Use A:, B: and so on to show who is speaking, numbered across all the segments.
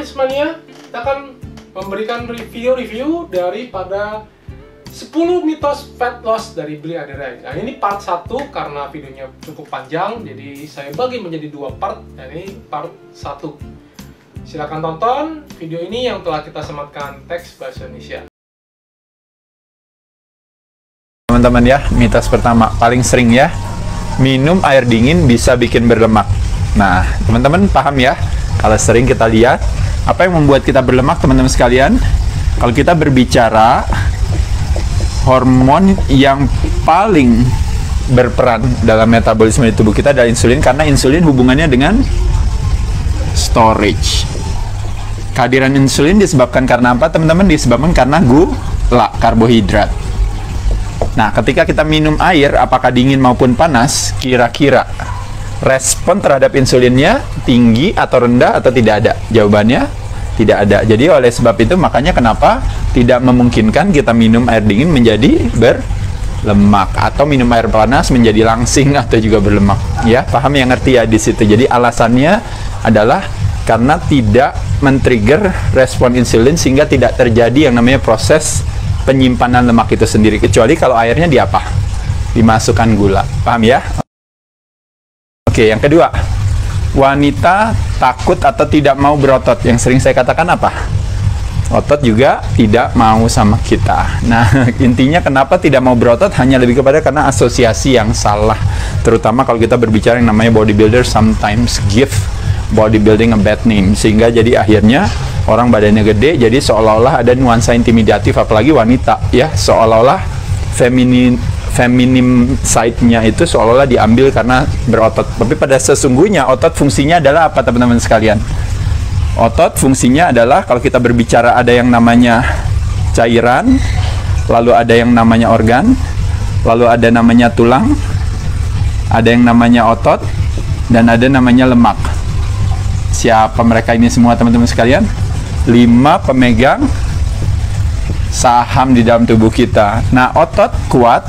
A: Fitnessmania, kita akan memberikan review daripada 10 mitos fat loss dari Billy Adderall. Nah, ini part 1 karena videonya cukup panjang, jadi saya bagi menjadi 2 part, dan ini part 1. Silahkan tonton video ini yang telah kita sematkan teks bahasa Indonesia.
B: Teman-teman ya, mitos pertama paling sering ya, minum air dingin bisa bikin berlemak. Nah, teman-teman paham ya? Kalau sering kita lihat, apa yang membuat kita berlemak, teman-teman sekalian? Kalau kita berbicara hormon yang paling berperan dalam metabolisme di tubuh kita adalah insulin, karena insulin hubungannya dengan storage. Kehadiran insulin disebabkan karena apa, teman-teman? Disebabkan karena gula, karbohidrat. Nah, ketika kita minum air, apakah dingin maupun panas, kira-kira respon terhadap insulinnya tinggi atau rendah atau tidak ada? Jawabannya tidak ada. Jadi oleh sebab itu makanya kenapa tidak memungkinkan kita minum air dingin menjadi berlemak, atau minum air panas menjadi langsing atau juga berlemak. Ya, paham yang ngerti ya di situ. Jadi alasannya adalah karena tidak men-trigger respon insulin sehingga tidak terjadi yang namanya proses penyimpanan lemak itu sendiri, kecuali kalau airnya di apa? Dimasukkan gula. Paham ya? Oke, yang kedua, wanita takut atau tidak mau berotot. Yang sering saya katakan apa? Otot juga tidak mau sama kita. Nah, intinya kenapa tidak mau berotot hanya lebih kepada karena asosiasi yang salah. Terutama kalau kita berbicara yang namanya bodybuilder sometimes give bodybuilding a bad name. Sehingga jadi akhirnya orang badannya gede, jadi seolah-olah ada nuansa intimidatif, apalagi wanita ya, seolah-olah feminim side-nya itu seolah-olah diambil karena berotot. Tapi pada sesungguhnya otot fungsinya adalah apa, teman-teman sekalian? Otot fungsinya adalah, kalau kita berbicara ada yang namanya cairan, lalu ada yang namanya organ, lalu ada namanya tulang, ada yang namanya otot, dan ada namanya lemak. Siapa mereka ini semua, teman-teman sekalian? 5 pemegang saham di dalam tubuh kita. Nah, otot kuat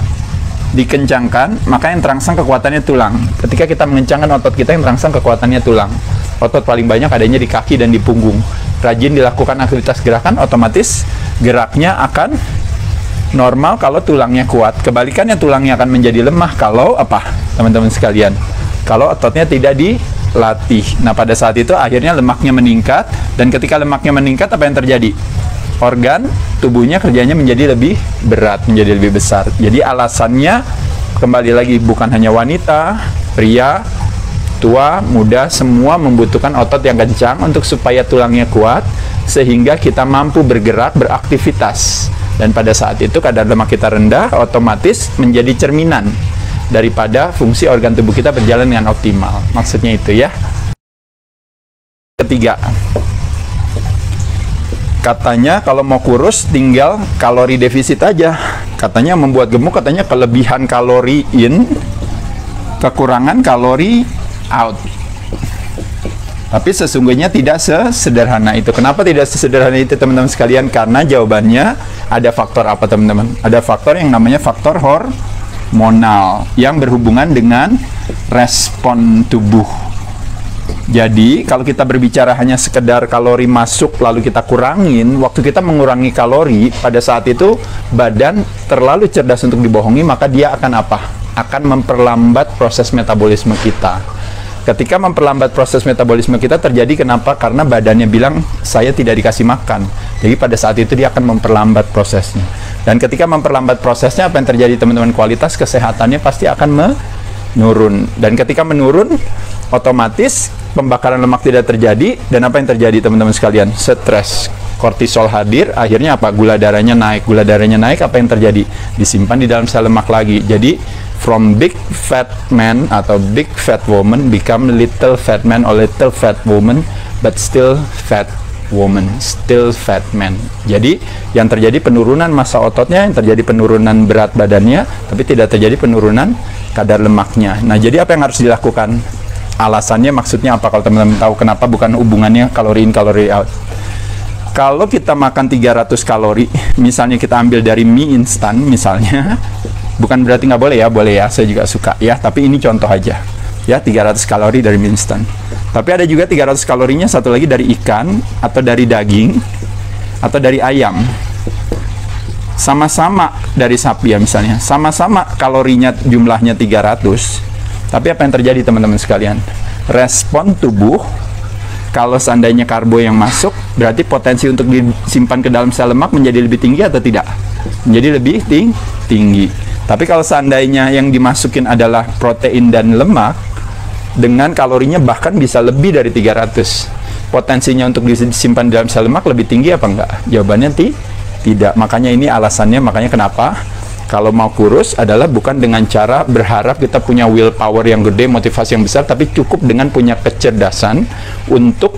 B: dikencangkan, maka yang terangsang kekuatannya tulang. Ketika kita mengencangkan otot kita, yang terangsang kekuatannya tulang. Otot paling banyak adanya di kaki dan di punggung. Rajin dilakukan aktivitas gerakan, otomatis geraknya akan normal kalau tulangnya kuat. Kebalikannya, tulangnya akan menjadi lemah kalau apa, teman-teman sekalian? Kalau ototnya tidak dilatih. Nah, pada saat itu akhirnya lemaknya meningkat, dan ketika lemaknya meningkat, apa yang terjadi? Organ tubuhnya kerjanya menjadi lebih berat, menjadi lebih besar. Jadi alasannya kembali lagi, bukan hanya wanita, pria, tua, muda, semua membutuhkan otot yang kencang untuk supaya tulangnya kuat, sehingga kita mampu bergerak, beraktivitas. Dan pada saat itu kadar lemak kita rendah, otomatis menjadi cerminan daripada fungsi organ tubuh kita berjalan dengan optimal. Maksudnya itu ya. Ketiga, katanya kalau mau kurus tinggal kalori defisit aja. Katanya membuat gemuk, katanya kelebihan kalori in, kekurangan kalori out. Tapi sesungguhnya tidak sesederhana itu. Kenapa tidak sesederhana itu, teman-teman sekalian? Karena jawabannya ada faktor apa, teman-teman? Ada faktor yang namanya faktor hormonal yang berhubungan dengan respon tubuh. Jadi, kalau kita berbicara hanya sekedar kalori masuk lalu kita kurangin, waktu kita mengurangi kalori, pada saat itu badan terlalu cerdas untuk dibohongi, maka dia akan apa? Akan memperlambat proses metabolisme kita. Ketika memperlambat proses metabolisme kita terjadi kenapa? Karena badannya bilang, saya tidak dikasih makan. Jadi pada saat itu dia akan memperlambat prosesnya. Dan ketika memperlambat prosesnya, apa yang terjadi, teman-teman? Kualitas kesehatannya pasti akan menurun. Dan ketika menurun, otomatis pembakaran lemak tidak terjadi. Dan apa yang terjadi, teman-teman sekalian? Stres, kortisol hadir, akhirnya apa? Gula darahnya naik. Gula darahnya naik, apa yang terjadi? Disimpan di dalam sel lemak lagi. Jadi from big fat man atau big fat woman become little fat man or little fat woman, but still fat woman, still fat man. Jadi yang terjadi penurunan massa ototnya, yang terjadi penurunan berat badannya, tapi tidak terjadi penurunan kadar lemaknya. Nah, jadi apa yang harus dilakukan? Alasannya maksudnya apa? Kalau teman-teman tahu kenapa bukan hubungannya kalori in kalori out. Kalau kita makan 300 kalori, misalnya kita ambil dari mie instan misalnya, bukan berarti nggak boleh ya, boleh ya, saya juga suka ya, tapi ini contoh aja ya, 300 kalori dari mie instan. Tapi ada juga 300 kalorinya satu lagi dari ikan atau dari daging atau dari ayam. Sama-sama dari sapi ya misalnya. Sama-sama kalorinya jumlahnya 300. Tapi apa yang terjadi teman-teman sekalian? Respon tubuh kalau seandainya karbo yang masuk, berarti potensi untuk disimpan ke dalam sel lemak menjadi lebih tinggi atau tidak? Menjadi lebih tinggi. Tapi kalau seandainya yang dimasukin adalah protein dan lemak, dengan kalorinya bahkan bisa lebih dari 300. Potensinya untuk disimpan di dalam sel lemak lebih tinggi apa enggak? Jawabannya tidak. Makanya ini alasannya, makanya kenapa kalau mau kurus adalah bukan dengan cara berharap kita punya willpower yang gede, motivasi yang besar, tapi cukup dengan punya kecerdasan untuk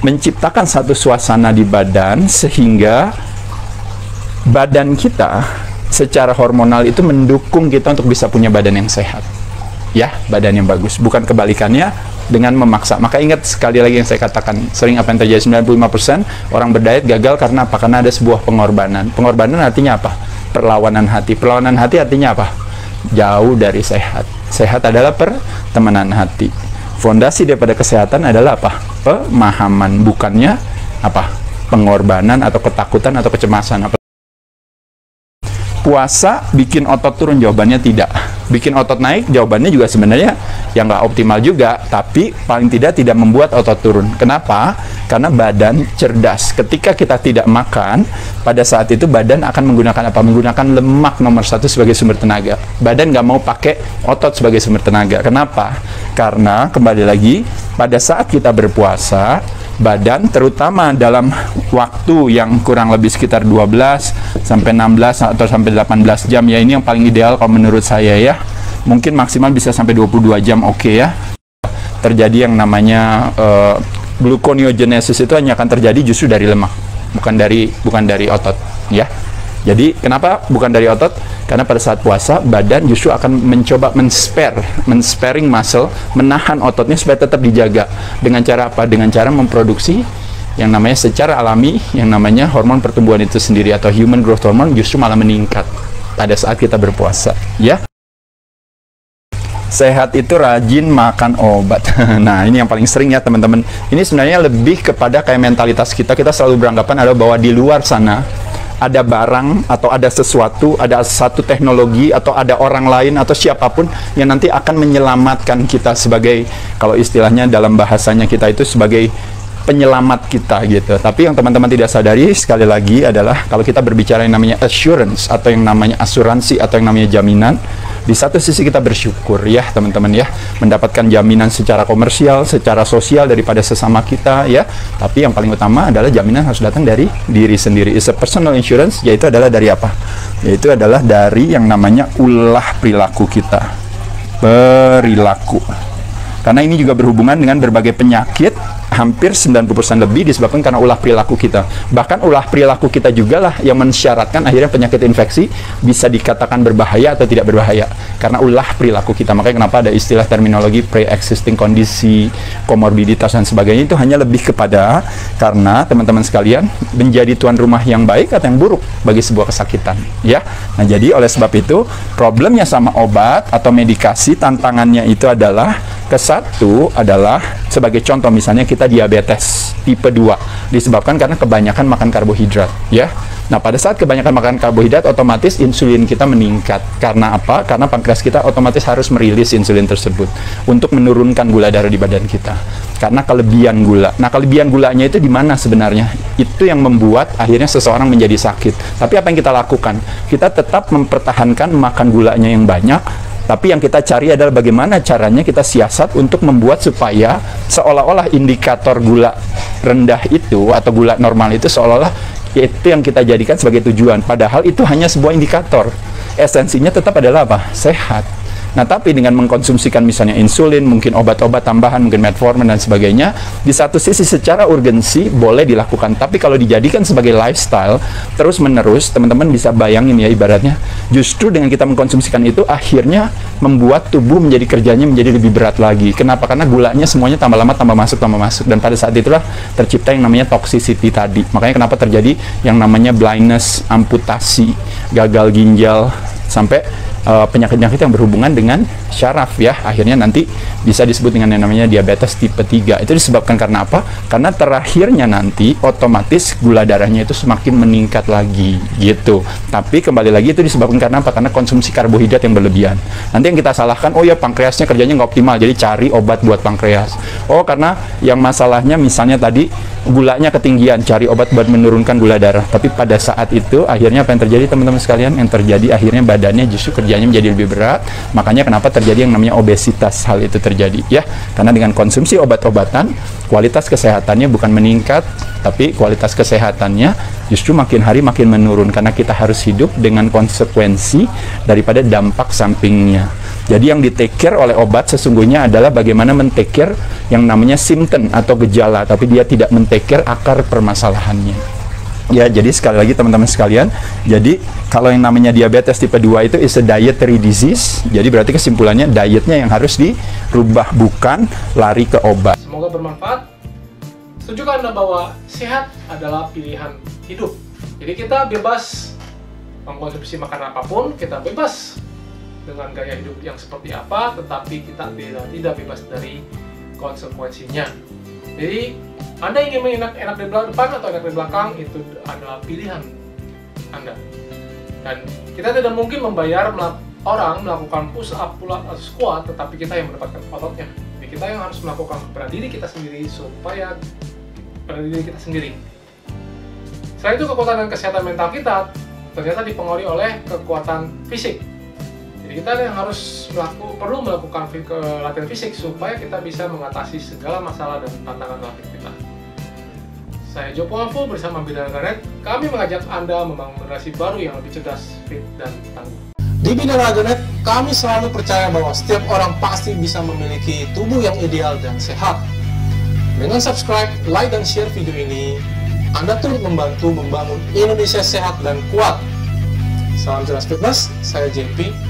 B: menciptakan satu suasana di badan sehingga badan kita secara hormonal itu mendukung kita untuk bisa punya badan yang sehat. Ya, badan yang bagus. Bukan kebalikannya dengan memaksa. Maka ingat sekali lagi yang saya katakan, sering apa yang terjadi 95% orang berdiet gagal karena apa? Karena ada sebuah pengorbanan. Pengorbanan artinya apa? Perlawanan hati. Perlawanan hati artinya apa? Jauh dari sehat. Sehat adalah pertemanan hati. Fondasi daripada kesehatan adalah apa? Pemahaman, bukannya apa? Pengorbanan atau ketakutan atau kecemasan. Puasa bikin otot turun? Jawabannya tidak. Bikin otot naik? Jawabannya juga sebenarnya yang nggak optimal juga, tapi paling tidak membuat otot turun. Kenapa? Karena badan cerdas. Ketika kita tidak makan, pada saat itu badan akan menggunakan apa? Menggunakan lemak nomor satu sebagai sumber tenaga. Badan nggak mau pakai otot sebagai sumber tenaga. Kenapa? Karena kembali lagi, pada saat kita berpuasa, badan terutama dalam waktu yang kurang lebih sekitar 12 sampai 16 atau sampai 18 jam ya, ini yang paling ideal kalau menurut saya ya. Mungkin maksimal bisa sampai 22 jam, oke ya. Terjadi yang namanya gluconeogenesis, itu hanya akan terjadi justru dari lemak, bukan dari otot ya. Jadi kenapa bukan dari otot? Karena pada saat puasa badan justru akan mencoba men-sparing muscle, menahan ototnya supaya tetap dijaga. Dengan cara apa? Dengan cara memproduksi yang namanya secara alami, yang namanya hormon pertumbuhan itu sendiri atau human growth hormone justru malah meningkat pada saat kita berpuasa ya. Sehat itu rajin makan obat. Nah, ini yang paling sering ya teman-teman. Ini sebenarnya lebih kepada kayak mentalitas kita. Kita selalu beranggapan adalah bahwa di luar sana ada barang atau ada sesuatu, ada satu teknologi atau ada orang lain atau siapapun yang nanti akan menyelamatkan kita sebagai, kalau istilahnya dalam bahasanya kita itu sebagai penyelamat kita gitu. Tapi yang teman-teman tidak sadari sekali lagi adalah kalau kita berbicara yang namanya assurance atau yang namanya asuransi atau yang namanya jaminan, di satu sisi kita bersyukur ya teman-teman ya, mendapatkan jaminan secara komersial, secara sosial daripada sesama kita ya. Tapi yang paling utama adalah jaminan harus datang dari diri sendiri. Is a personal insurance, yaitu adalah dari apa? Yaitu adalah dari yang namanya ulah perilaku kita. Perilaku. Karena ini juga berhubungan dengan berbagai penyakit, hampir 90% lebih disebabkan karena ulah perilaku kita. Bahkan ulah perilaku kita juga lah yang mensyaratkan akhirnya penyakit infeksi bisa dikatakan berbahaya atau tidak berbahaya. Karena ulah perilaku kita. Makanya kenapa ada istilah terminologi pre-existing kondisi, komorbiditas dan sebagainya, itu hanya lebih kepada karena teman-teman sekalian menjadi tuan rumah yang baik atau yang buruk bagi sebuah kesakitan. Ya. Nah, jadi oleh sebab itu problemnya sama obat atau medikasi, tantangannya itu adalah satu adalah sebagai contoh misalnya kita diabetes tipe 2 disebabkan karena kebanyakan makan karbohidrat ya. Nah, pada saat kebanyakan makan karbohidrat otomatis insulin kita meningkat. Karena apa? Karena pankreas kita otomatis harus merilis insulin tersebut untuk menurunkan gula darah di badan kita. Karena kelebihan gula. Nah, kelebihan gulanya itu di mana sebenarnya? Itu yang membuat akhirnya seseorang menjadi sakit. Tapi apa yang kita lakukan? Kita tetap mempertahankan makan gulanya yang banyak. Tapi yang kita cari adalah bagaimana caranya kita siasat untuk membuat supaya seolah-olah indikator gula rendah itu atau gula normal itu seolah-olah itu yang kita jadikan sebagai tujuan. Padahal itu hanya sebuah indikator. Esensinya tetap adalah apa? Sehat. Nah, tapi dengan mengkonsumsikan misalnya insulin, mungkin obat-obat tambahan, mungkin metformin dan sebagainya, di satu sisi secara urgensi boleh dilakukan. Tapi kalau dijadikan sebagai lifestyle terus-menerus, teman-teman bisa bayangin ya ibaratnya, justru dengan kita mengkonsumsikan itu akhirnya membuat tubuh menjadi kerjanya menjadi lebih berat lagi. Kenapa? Karena gulanya semuanya tambah lama tambah masuk. Dan pada saat itulah tercipta yang namanya toxicity tadi. Makanya kenapa terjadi yang namanya blindness, amputasi, gagal ginjal, sampai penyakit-penyakit yang berhubungan dengan syaraf ya. Akhirnya nanti bisa disebut dengan yang namanya diabetes tipe 3. Itu disebabkan karena apa? Karena terakhirnya nanti otomatis gula darahnya itu semakin meningkat lagi gitu. Tapi kembali lagi itu disebabkan karena apa? Karena konsumsi karbohidrat yang berlebihan. Nanti yang kita salahkan, oh ya pankreasnya kerjanya nggak optimal, jadi cari obat buat pankreas. Oh karena yang masalahnya misalnya tadi gulanya ketinggian, cari obat buat menurunkan gula darah. Tapi pada saat itu akhirnya apa yang terjadi teman-teman sekalian? Yang terjadi akhirnya badannya justru kerjanya menjadi lebih berat. Makanya kenapa terjadi yang namanya obesitas, hal itu terjadi ya. Karena dengan konsumsi obat-obatan, kualitas kesehatannya bukan meningkat, tapi kualitas kesehatannya justru makin hari makin menurun. Karena kita harus hidup dengan konsekuensi daripada dampak sampingnya. Jadi yang di-take care oleh obat sesungguhnya adalah bagaimana men-take care yang namanya simptom atau gejala, tapi dia tidak men-take care akar permasalahannya. Ya, jadi sekali lagi teman-teman sekalian, jadi kalau yang namanya diabetes tipe 2 itu is a dietary disease. Jadi berarti kesimpulannya dietnya yang harus dirubah, bukan lari ke obat.
A: Semoga bermanfaat. Setujukah Anda bahwa sehat adalah pilihan hidup? Jadi kita bebas mengkonsumsi makanan apapun, kita bebas dengan gaya hidup yang seperti apa, tetapi kita tidak bebas dari konsekuensinya. Jadi Anda ingin enak di depan atau enak di belakang, itu adalah pilihan Anda. Dan kita tidak mungkin membayar orang melakukan push up, pull up, atau squat, tetapi kita yang mendapatkan ototnya. Jadi kita yang harus melakukan pada diri kita sendiri, supaya pada diri kita sendiri. Selain itu, kekuatan dan kesehatan mental kita ternyata dipengaruhi oleh kekuatan fisik. Jadi kita yang harus perlu melakukan latihan fisik supaya kita bisa mengatasi segala masalah dan tantangan dalam hidup kita. Saya Joe Polanfu bersama Bidara Garnet. Kami mengajak Anda membangun generasi baru yang lebih cerdas, fit, dan tangguh. Di Bidara Garnet, kami selalu percaya bahwa setiap orang pasti bisa memiliki tubuh yang ideal dan sehat. Dengan subscribe, like, dan share video ini, Anda turut membantu membangun Indonesia sehat dan kuat. Salam cerdas fitness, saya JP.